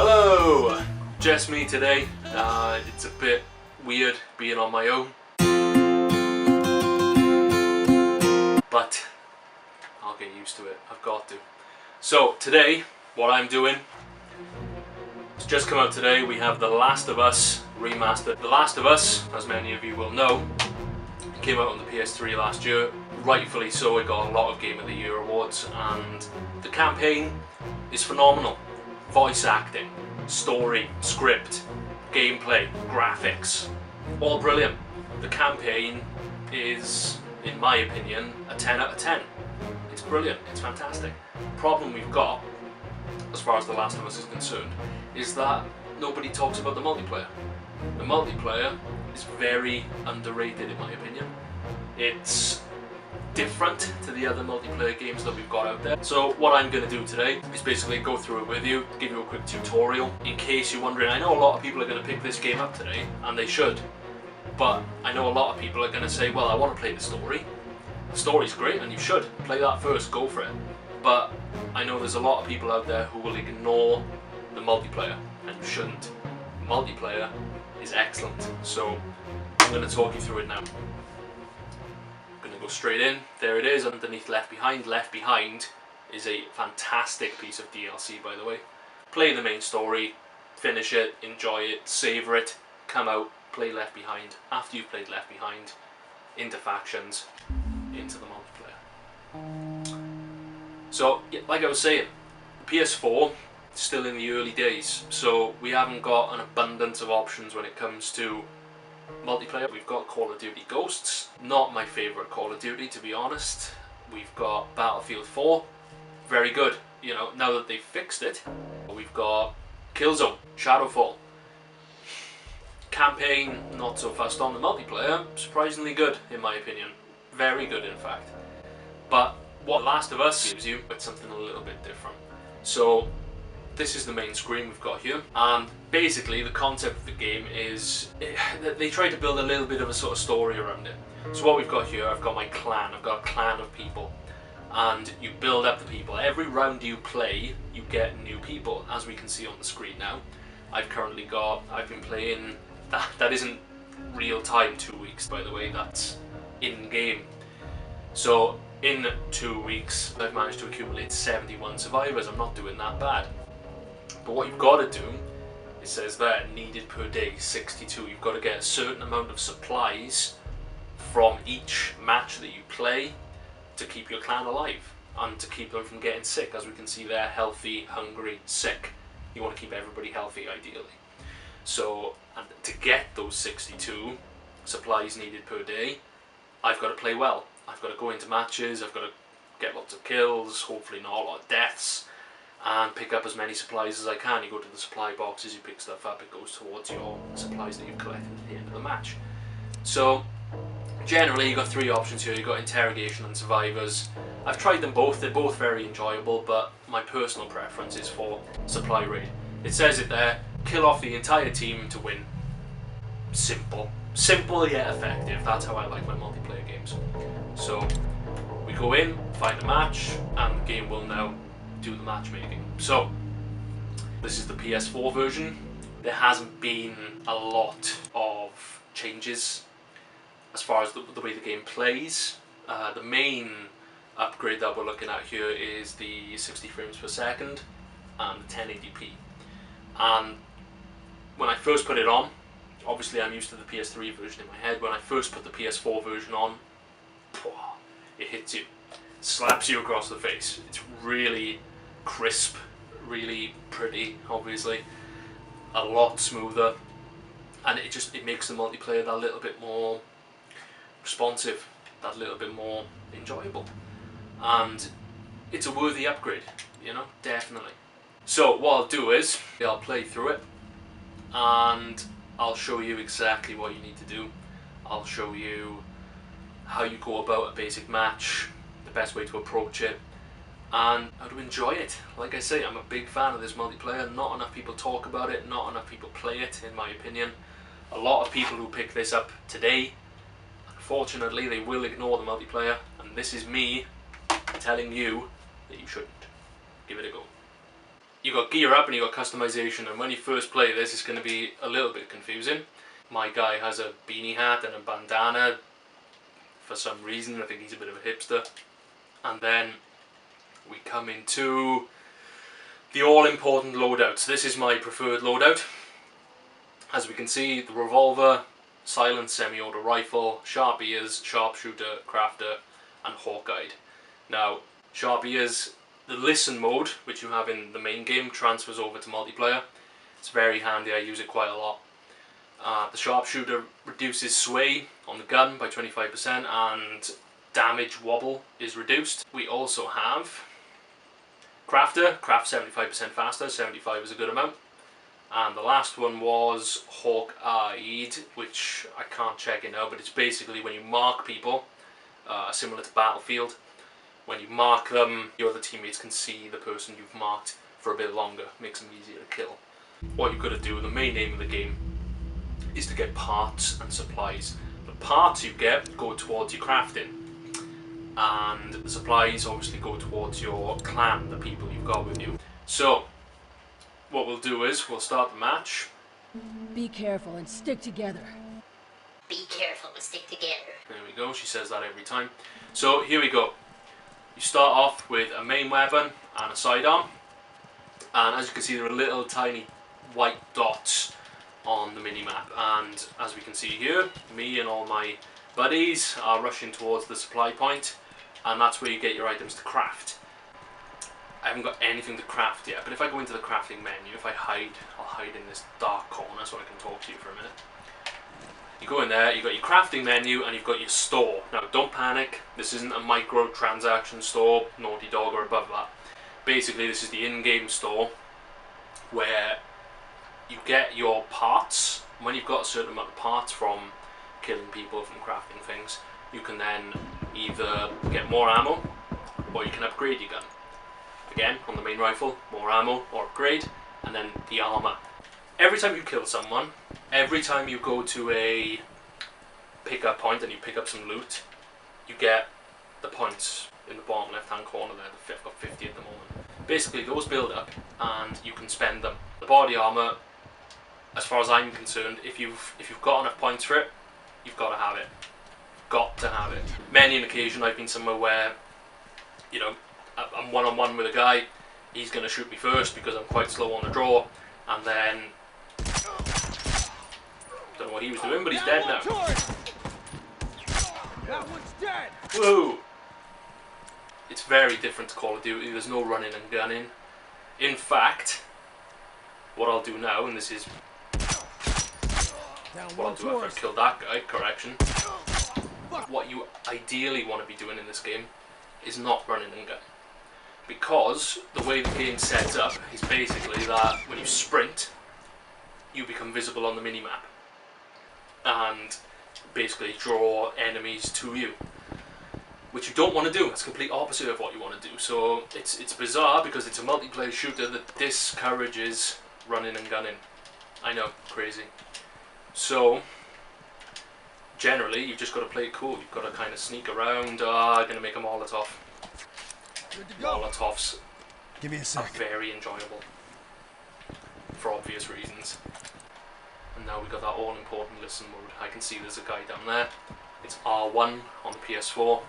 Hello! Just me today. It's a bit weird being on my own, but I'll get used to it. I've got to. So today, what I'm doing, it's just come out today, we have The Last of Us Remastered. The Last of Us, as many of you will know, came out on the PS3 last year. Rightfully so, it got a lot of Game of the Year awards, and the campaign is phenomenal. Voice acting, story, script, gameplay, graphics, all brilliant. The campaign is, in my opinion, a 10 out of 10. It's brilliant, it's fantastic. The problem we've got, as far as The Last of Us is concerned, is that nobody talks about the multiplayer. The multiplayer is very underrated in my opinion. It's different to the other multiplayer games that we've got out there. So what I'm going to do today is basically go through it with you, give you a quick tutorial. In case you're wondering, I know a lot of people are going to pick this game up today, and they should. But I know a lot of people are going to say, well, I want to play the story. The story's great and you should. Play that first, go for it. But I know there's a lot of people out there who will ignore the multiplayer, and you shouldn't. The multiplayer is excellent. So I'm going to talk you through it now. Go straight in. There it is, underneath Left Behind. Left Behind is a fantastic piece of DLC, by the way. Play the main story, finish it, enjoy it, savor it, come out, play Left Behind. After you've played Left Behind, into factions, into the multiplayer. So, yeah, like I was saying, the PS4 is still in the early days, so we haven't got an abundance of options when it comes to multiplayer. We've got Call of Duty Ghosts, not my favourite Call of Duty to be honest. We've got Battlefield 4, very good, you know, now that they've fixed it. We've got Killzone, Shadowfall. Campaign, not so fast on. The multiplayer, surprisingly good in my opinion. Very good in fact. But what Last of Us gives you, it's something a little bit different. So this is the main screen we've got here, and basically the concept of the game is they try to build a little bit of a sort of story around it. So what we've got here, I've got my clan, I've got a clan of people, and you build up the people. Every round you play, you get new people, as we can see on the screen now. I've been playing, that isn't real time 2 weeks by the way, that's in game. So in 2 weeks I've managed to accumulate 71 survivors. I'm not doing that bad. But what you've got to do, it says there, needed per day, 62. You've got to get a certain amount of supplies from each match that you play to keep your clan alive and to keep them from getting sick. As we can see there, healthy, hungry, sick. You want to keep everybody healthy ideally. So, and to get those 62 supplies needed per day, I've got to play well. I've got to go into matches, I've got to get lots of kills, hopefully not a lot of deaths, and pick up as many supplies as I can. You go to the supply boxes, you pick stuff up, it goes towards your supplies that you've collected at the end of the match. So generally you've got three options here. You've got interrogation and survivors. I've tried them both, they're both very enjoyable, but my personal preference is for supply raid. It says it there, kill off the entire team to win. Simple. Simple yet effective, that's how I like my multiplayer games. So we go in, find a match, and the game will now do the matchmaking. So this is the PS4 version. There hasn't been a lot of changes as far as the way the game plays. The main upgrade that we're looking at here is the 60 frames per second and the 1080p. And when I first put it on, obviously I'm used to the PS3 version in my head. When I first put the PS4 version on, it hits you, slaps you across the face. It's really crisp, really pretty, obviously, a lot smoother, and it makes the multiplayer that little bit more responsive, that little bit more enjoyable, and it's a worthy upgrade, you know, definitely. So what I'll do is I'll play through it and I'll show you exactly what you need to do. I'll show you how you go about a basic match, the best way to approach it, and how to enjoy it. Like I say, I'm a big fan of this multiplayer. Not enough people talk about it, not enough people play it in my opinion. A lot of people who pick this up today, unfortunately they will ignore the multiplayer, and this is me telling you that you shouldn't. Give it a go. you got gear up and you got customization, and when you first play this, it's going to be a little bit confusing. My guy has a beanie hat and a bandana for some reason. I think he's a bit of a hipster. And then we come into the all-important loadouts. This is my preferred loadout. As we can see, the revolver, silent semi-auto rifle, sharp ears, sharpshooter, crafter, and hawk-eyed. Now, sharp ears, the listen mode, which you have in the main game, transfers over to multiplayer. It's very handy, I use it quite a lot. The sharpshooter reduces sway on the gun by 25% and damage wobble is reduced. We also have crafter, craft 75% faster, 75 is a good amount. And the last one was hawk-eyed, which I can't check it now, but it's basically when you mark people, similar to Battlefield. When you mark them, your other teammates can see the person you've marked for a bit longer, makes them easier to kill. What you've got to do, the main aim of the game, is to get parts and supplies. The parts you get go towards your crafting, and the supplies obviously go towards your clan, the people you've got with you. So, what we'll do is, we'll start the match. Be careful and stick together. Be careful and stick together. There we go, she says that every time. So, here we go. You start off with a main weapon and a sidearm. And as you can see, there are little tiny white dots on the minimap. And as we can see here, me and all my buddies are rushing towards the supply point. And that's where you get your items to craft. I haven't got anything to craft yet, but if I go into the crafting menu, if I hide, I'll hide in this dark corner so I can talk to you for a minute. You go in there, you've got your crafting menu and you've got your store. Now don't panic, this isn't a micro-transaction store, Naughty Dog or above that. Basically this is the in-game store where you get your parts. When you've got a certain amount of parts from killing people, from crafting things, you can then either get more ammo or you can upgrade your gun. Again, on the main rifle, more ammo or upgrade, and then the armor. Every time you kill someone, every time you go to a pickup point and you pick up some loot, you get the points in the bottom left hand corner there. I've got 50 at the moment. Basically those build up and you can spend them. The body armor, as far as I'm concerned, if you've got enough points for it, you've got to have it. Got to have it. Many an occasion I've been somewhere where, you know, I'm one-on-one with a guy, he's going to shoot me first because I'm quite slow on the draw, and then don't know what he was doing, but he's dead now. That one's dead. Whoa! It's very different to Call of Duty. There's no running and gunning. In fact, what I'll do now, and this is what I'll do after I've killed that guy, correction. What you ideally want to be doing in this game is not running and gunning. Because the way the game's set up is basically that when you sprint, you become visible on the minimap. And basically draw enemies to you. Which you don't want to do. It's the complete opposite of what you want to do. So it's bizarre because it's a multiplayer shooter that discourages running and gunning. I know, crazy. So generally you've just got to play it cool. You've got to kind of sneak around. I'm going to make a Molotov. Molotovs Give me a are sec. very enjoyable for obvious reasons. And now we've got that all important listen mode. I can see there's a guy down there. It's R1 on the PS4.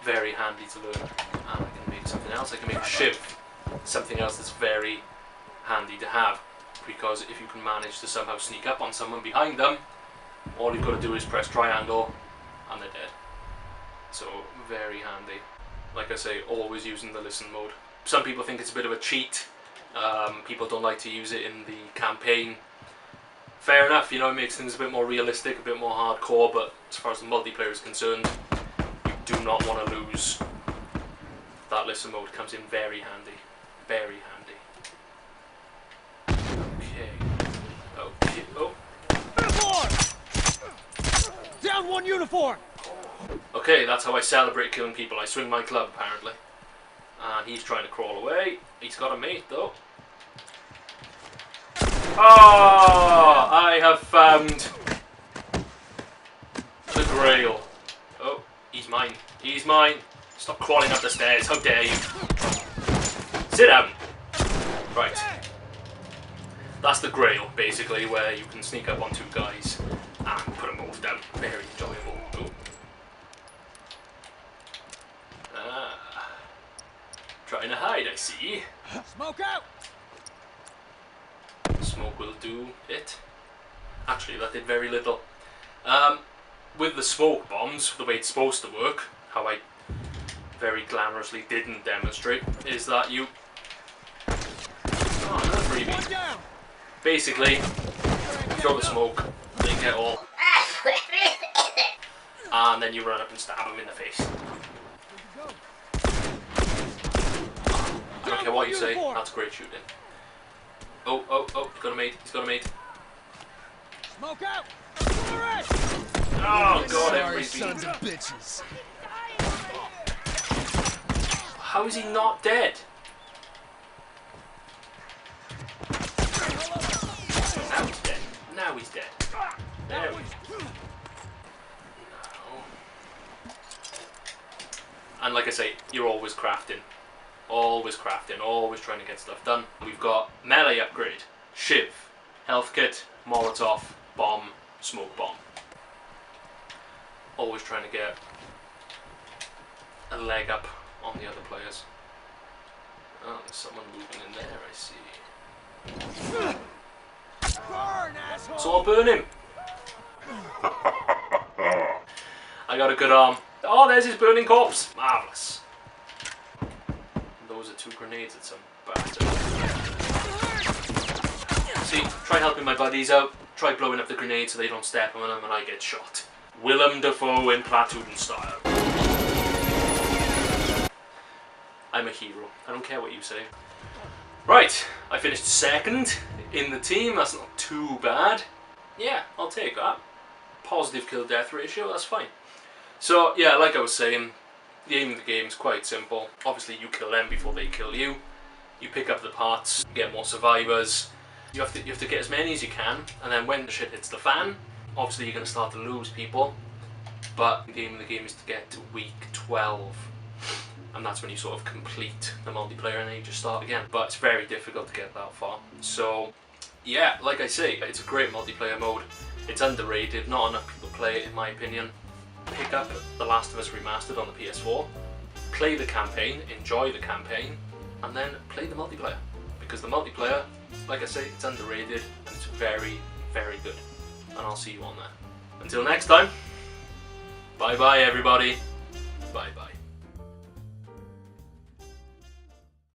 Very handy to learn. And I can make something else. I can make a shiv. Something else that's very handy to have. Because if you can manage to somehow sneak up on someone behind them, all you've got to do is press triangle and they're dead. So very handy. Like I say, always using the listen mode. Some people think it's a bit of a cheat. People don't like to use it in the campaign. Fair enough, you know, it makes things a bit more realistic, a bit more hardcore, but as far as the multiplayer is concerned, you do not want to lose. That listen mode comes in very handy. Very handy. Okay. Oh. Down one uniform. Okay, that's how I celebrate killing people. I swing my club, apparently. And he's trying to crawl away. He's got a mate, though. Oh, I have found the Grail. Oh, he's mine. He's mine. Stop crawling up the stairs. How dare you? Sit down. Right. That's the grail, basically, where you can sneak up on two guys and put them both down. Very enjoyable. Ooh. Trying to hide, I see. Smoke out! Smoke will do it. Actually, that did very little. With the smoke bombs, the way it's supposed to work, how I very glamorously didn't demonstrate, is that you... Oh, another freebie. One down! Basically, throw the smoke, they get all... And then you run up and stab them in the face. I don't care what you say, that's great shooting. Oh, oh, oh, he's got a mate, he's got a mate. Smoke out! Oh god, Sorry, every sons of bitches. How is he not dead? Now he's dead. Now he's dead. There we go. No. And like I say, you're always crafting. Always crafting, always trying to get stuff done. We've got melee upgrade, shiv, health kit, molotov, bomb, smoke bomb. Always trying to get a leg up on the other players. Oh, there's someone moving in there, I see. Burn, asshole! So I'll burn him. I got a good arm. Oh, there's his burning corpse. Marvellous. Those are two grenades at some bastard. See, try helping my buddies out. Try blowing up the grenades so they don't step on them and I get shot. Willem Dafoe in platoon style. I'm a hero. I don't care what you say. Right, I finished second in the team. That's not too bad. Yeah, I'll take that. Positive kill death ratio, that's fine. So yeah, like I was saying, the aim of the game is quite simple. Obviously you kill them before they kill you. You pick up the parts, get more survivors. You have to get as many as you can, and then when the shit hits the fan, obviously you're going to start to lose people. But the aim of the game is to get to week 12. And that's when you sort of complete the multiplayer and then you just start again. But it's very difficult to get that far. So yeah, like I say, it's a great multiplayer mode. It's underrated, not enough people play it in my opinion. Pick up The Last of Us Remastered on the PS4, play the campaign, enjoy the campaign, and then play the multiplayer. Because the multiplayer, like I say, it's underrated and it's very, very good. And I'll see you on there. Until next time, bye bye everybody, bye bye.